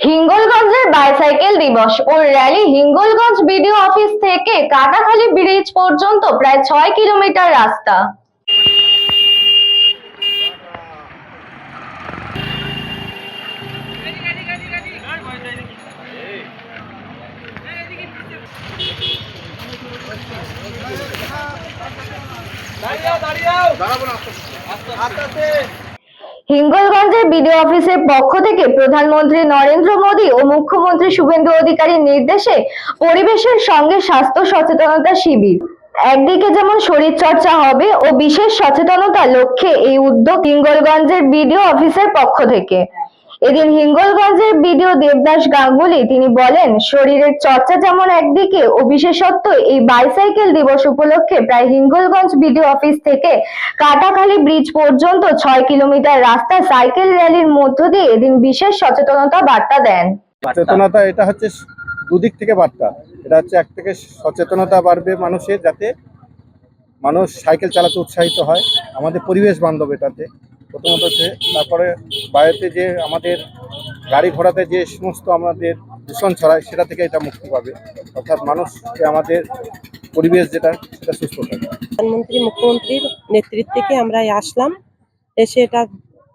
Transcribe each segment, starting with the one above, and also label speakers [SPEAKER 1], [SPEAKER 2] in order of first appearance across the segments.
[SPEAKER 1] হিঙ্গলগঞ্জের bicycle দিবস ও rally Hingalganj BDO office থেকে Katakhali bridge পর্যন্ত প্রায় ৬ কিলোমিটার রাস্তা। হিঙ্গলগঞ্জের বিডিও অফিসের পক্ষ থেকে প্রধানমন্ত্রী নরেন্দ্র মোদী ও মুখ্যমন্ত্রী শুভেন্দু অধিকারীর নির্দেশে পরিবেশের সঙ্গে স্বাস্থ্য সচেতনতা শিবির। একদিকে যেমন শরীর চর্চা হবে ও বিশেষ সচেতনতার লক্ষ্যে এই উদ্যোগ হিঙ্গলগঞ্জের বিডিও অফিসের পক্ষ থেকে। এদিন হিঙ্গলগঞ্জের বিডিও দেবদাস গাঙ্গুলি তিনি বলেন, শরীরের চর্চা যেমন একদিকে ও বিশেষত্ব এই বাইসাইকেল দিবস উপলক্ষে প্রায় হিঙ্গলগঞ্জ বিডিও অফিস থেকে কাটাখালী ব্রিজ পর্যন্ত ৬ কিলোমিটার রাস্তা সাইকেল র্যালির মধ্য দিয়ে এদিন বিশেষ সচেতনতা বার্তা দেন।
[SPEAKER 2] সচেতনতা এটা হচ্ছে দুদিক থেকে বার্তা। এটা হচ্ছে এক থেকে সচেতনতা বাড়বে মানুষের, যাতে মানুষ সাইকেল চালাতে উৎসাহিত হয়, আমাদের পরিবেশ বান্ধব এটাতে প্রথমত হচ্ছে। তারপরে বাইরেতে যে আমাদের গাড়ি ঘোড়াতে যে সমস্ত আমাদের দূষণ ছড়ায় সেটা থেকে এটা মুক্তি পাবে, অর্থাৎ মানুষকে আমাদের পরিবেশ যেটা সেটা সুস্থ থাকবে।
[SPEAKER 3] প্রধানমন্ত্রী মুখ্যমন্ত্রীর নেতৃত্বে থেকে আমরা আসলাম, এসে এটা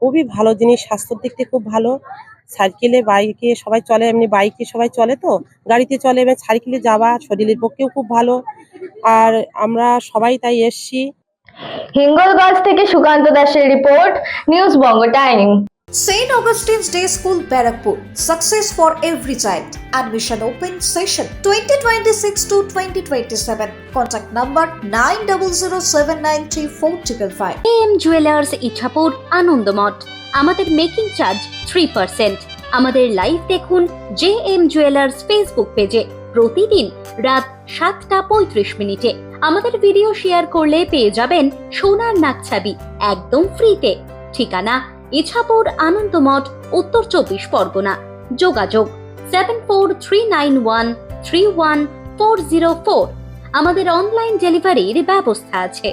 [SPEAKER 3] খুবই ভালো জিনিস, স্বাস্থ্যের দিক থেকে খুব ভালো। সাইকেলে বাইকে সবাই চলে, এমনি বাইকে সবাই চলে, তো গাড়িতে চলে, এবার সাইকেলে যাওয়া শরীরের পক্ষেও খুব ভালো। আর আমরা সবাই তাই এসছি।
[SPEAKER 1] হিঙ্গলগঞ্জ থেকে সুকান্ত দাসের report, news Banga time.
[SPEAKER 4] St. Augustine's Day School, Barrackpur. Success for every child. Admission open session 2026 to 2027. Contact number 9007934555.
[SPEAKER 5] AM Jewelers Ichapur Anandamath. আমাদের মেকিং চার্জ 3%। আমাদের লাইভ দেখুন JM Jewelers ফেসবুক পেজে প্রতিদিন রাত 7:35 আমাদের ভিডিও শেয়ার করলে পেয়ে যাবেন সোনার নাকছাবি একদম ফ্রিতে। ঠিকানা ইছাপুর আনন্দমঠ, উত্তর 24 পরগনা। যোগাযোগ 7439131404। আমাদের অনলাইন ডেলিভারির ব্যবস্থা আছে।